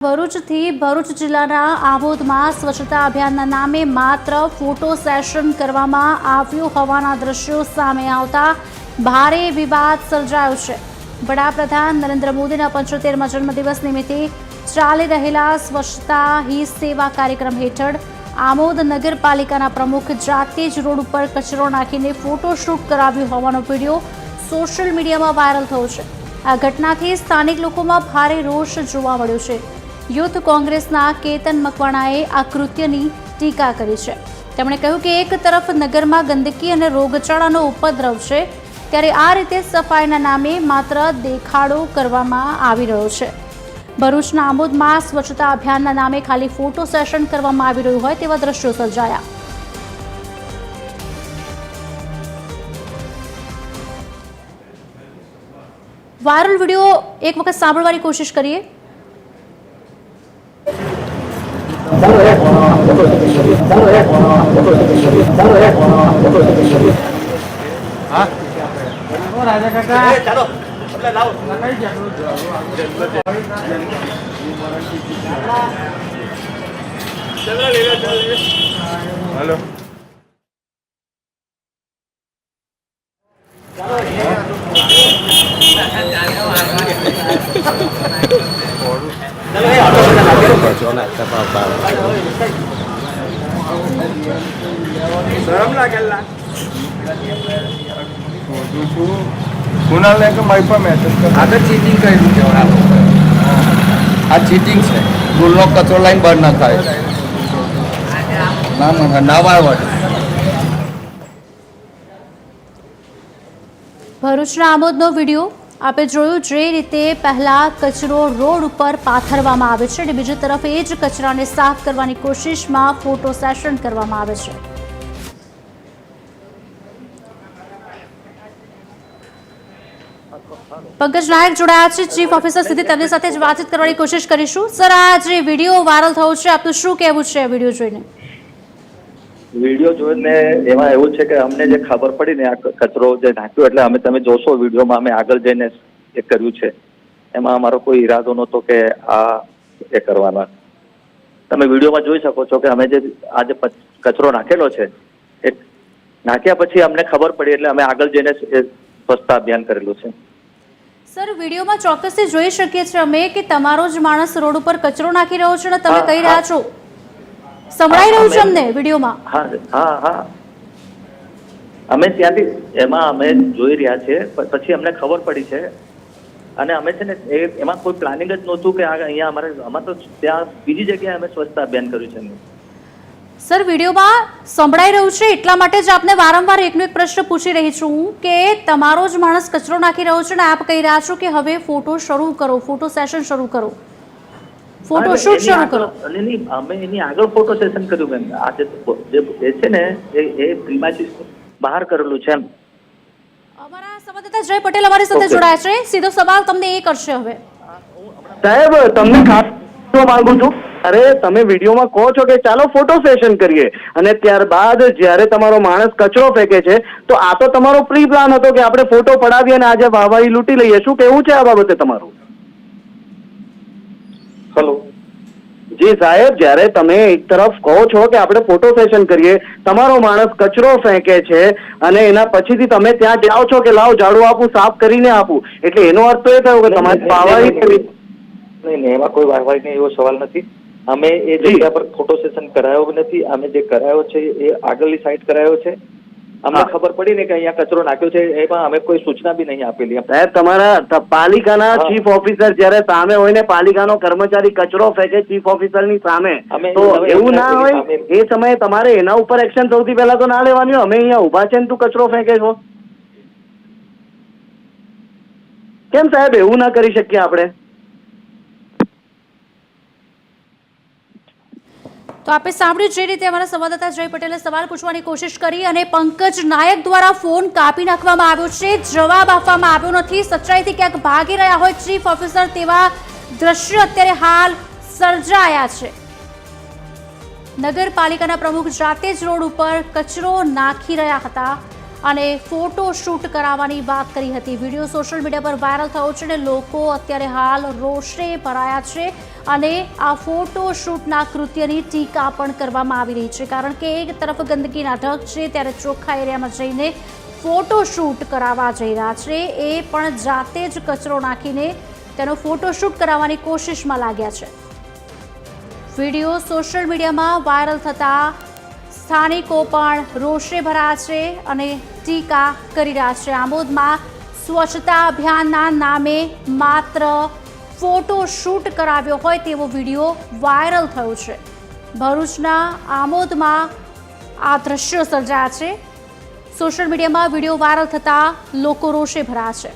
ભરૂચથી ભરૂચ જિલ્લાના આમોદમાં સ્વચ્છતા અભિયાનના નામે માત્ર ફોટો સેશન કરવામાં આવ્યું હોવાના દ્રશ્યો સામે આવતા ભારે વિવાદ સર્જાયો છે। વડાપ્રધાન નરેન્દ્ર મોદીના 75મા જન્મદિવસ નિમિત્તે ચાલી રહેલા સ્વચ્છતા હી સેવા કાર્યક્રમ હેઠળ આમોદ નગરપાલિકાના પ્રમુખ જાતે જ રોડ ઉપર કચરો નાખીને ફોટોશૂટ કરાવ્યું હોવાનો વિડીયો સોશિયલ મીડિયામાં વાયરલ થયો છે। આ ઘટનાથી સ્થાનિક લોકોમાં ભારે રોષ જોવા મળ્યો છે। યુથ કોંગ્રેસના કેતન મકવાણાએ આ કૃત્યની ટીકા કરી છે। તેમણે કહ્યું કે એક તરફ નગરમાં ગંદકી અને રોગચાળાનો ઉપદ્રવ છે, ત્યારે આ રીતે સફાઈના નામે માત્ર દેખાડો કરવામાં આવી રહ્યો છે। ભરૂચના આમોદમાં સ્વચ્છતા અભિયાનના નામે ખાલી ફોટો સેશન કરવામાં આવી રહ્યું હોય તેવા દ્રશ્યો સર્જાયા। વાયરલ વિડીયો એક વખત સાંભળવાની કોશિશ કરીએ। हेलो शरम लागेला कुणाल के माई पर मैसेज कर आ चीटिंग કર્યું છે આ ચીટિંગ છે રૂલનો કચરો લાઈન બહાર ના થાય ના વાળવટ। ભરૂચના આમોદનો વિડીયો આપે જોયું, જે રીતે પહેલા કચરો રોડ ઉપર પાથરવામાં આવે છે અને બીજી તરફ એ જ કચરાને સાફ કરવાની કોશિશમાં ફોટો સેશન કરવામાં આવે છે। પંકજ નાયક જોડાયા છે, ચીફ ઓફિસર, સીધી તેમની સાથે જ વાતચીત કરવાની કોશિશ કરીશું। સર, આ જે વિડીયો વાયરલ થયો છે, આપનું શું કહેવું છે આ વિડીયો જોઈને? વિડીયો જોઈને એમાં એવું છે કે અમને જે ખબર પડી ને આ કચરો જે નાખ્યો, એટલે અમે તમે જોશો વિડીયોમાં અમે આગળ જઈને એ કર્યું છે। એમાં અમારો કોઈ ઈરાદો નહોતો કે આ એ કરવાના। તમે વિડીયોમાં જોઈ શકો છો કે અમે જે આ જે કચરો નાખેલો છે એ નાખ્યા પછી અમને ખબર પડી એટલે અમે આગળ જઈને સ્વચ્છતા અભિયાન કરેલું છે। સર, વિડીયોમાં ચોક્કસથી જોઈ શકીએ છીએ અમે કે તમારો જ માણસ રોડ ઉપર કચરો નાખી રહ્યો છે અને તમે કહી રહ્યા છો, સંભળાઈ રહ્યું છે અમને વિડીયોમાં? હા અમે ત્યાંથી એમાં અમે જોઈ રહ્યા છે, પછી અમને ખબર પડી છે અને અમે છે ને એમાં કોઈ પ્લાનિંગ જ નહોતું કે અહીંયા અમારે તો ત્યાં બીજી જગ્યાએ અમે સ્વચ્છતા અભિયાન કર્યું છે। સર, વિડીયોમાં સંભળાઈ રહ્યું છે એટલા માટે જ આપને વારંવાર એકનો એક પ્રશ્ન પૂછી રહી છું કે તમારો જ માણસ કચરો નાખી રહ્યો છે અને આપ કહી રહ્યા છો કે હવે ફોટો શરૂ કરો, ફોટો સેશન શરૂ કરો, ફોટોશૂટ શરૂ કરો। અમે એની આગળ ફોટો સેશન કર્યું મેમ। આ જે છે ને એ પ્રીમાઇસિસ બહાર કરેલું છે। અમારા સંવાદદાતા જય પટેલ અમારી સાથે જોડાયા છે, સીધો સવાલ તમને એ કરશે। હવે સાહેબ, તમને ખાસ માંગુ છું, અરે તમે વિડીયોમાં કહો છો કે ચાલો ફોટો સેશન કરીએ અને ત્યારબાદ જ્યારે તમારો માણસ કચરો ફેંકે છે તો આ તો તમારો પ્રી પ્લાન હતો કે આપણે ફોટો પડાવીએ અને આજે વાહવાહી લૂંટી લઈએ। શું કેવું છે આ બાબતે તમારું? હેલો જી સાહેબ, જ્યારે તમે એક તરફ કહો છો કે આપણે ફોટો સેશન કરીએ, તમારો માણસ કચરો ફેંકે છે અને એના પછીથી તમે ત્યાં જાઓ છો કે લાવ ઝાડુ આપું, સાફ કરીને આપું, એટલે એનો અર્થ તો એ થયો કે તમારી વાહવાહી કરવી? નહીં, એમાં કોઈ વાહવાહી નહીં એવો સવાલ નથી। અમે એ જગ્યા પર ફોટો સેશન કરાયો નથી। અમે જે કરાયો છે એ આગળની સાઈડ કરાયો છે। અમને ખબર પડી ને કે અહીંયા કચરો નાખ્યો છે, એમાં અમે કોઈ સૂચના બી નહીં આપેલી। સાહેબ, તમારા પાલિકાના ચીફ ઓફિસર જ્યારે સામે હોય ને પાલિકાનો કર્મચારી કચરો ફેંકે ચીફ ઓફિસરની સામે, તો એવું ના હોય એ સમયે તમારે એના ઉપર એક્શન સૌથી પહેલા તો ના લેવાની હોય? અમે અહીંયા ઉભા છે ને તું કચરો ફેંકે છો, કેમ સાહેબ એવું ના કરી શકીએ આપણે? તો આપે સાંભળ્યું જે રીતે અમારા સંવાદદાતા જય પટેલે સવાલ પૂછવાની કોશિશ કરી અને પંકજ નાયક દ્વારા ફોન કાપી નાખવામાં આવ્યો છે, જવાબ આપવામાં આવ્યો નથી। સચ્ચાઈથી ક્યાંક ભાગી રહ્યા હોય ચીફ ઓફિસર તેવા દ્રશ્યો અત્યારે હાલ સર્જાયા છે। નગરપાલિકાના પ્રમુખ જાતે જ રોડ ઉપર કચરો નાખી રહ્યા હતા। અને ફોટો શૂટ કરાવવાની વાત કરી હતી. વિડીયો સોશિયલ મીડિયા પર વાયરલ થયો છે અને લોકો અત્યારે હાલ રોષે ભરાયા છે અને આ ફોટો શૂટના કૃત્યની ટીકા પણ કરવામાં આવી રહી છે. કારણ કે એક તરફ ગંદકીના ઢગ છે ત્યારે ચોખ્ખા એરિયામાં જઈને ફોટો શૂટ કરાવવા જઈ રહ્યા છે, એ પણ જાતે જ કચરો નાખીને તેનો ફોટો શૂટ કરાવવાની કોશિશમાં લાગ્યા છે. વિડીયો સોશિયલ મીડિયામાં વાયરલ થતા સ્થાનિકો પણ રોષે ભરાયા છે અને ટીકા કરી રહ્યા છે. આમોદમાં સ્વચ્છતા અભિયાનના નામે માત્ર ફોટો શૂટ કરાવ્યો હોય તેવો વિડીયો વાયરલ થયો છે. ભરૂચના આમોદમાં આ દ્રશ્યો સર્જાયા છે. સોશિયલ મીડિયામાં વિડીયો વાયરલ થતા લોકો રોષે ભરાયા છે.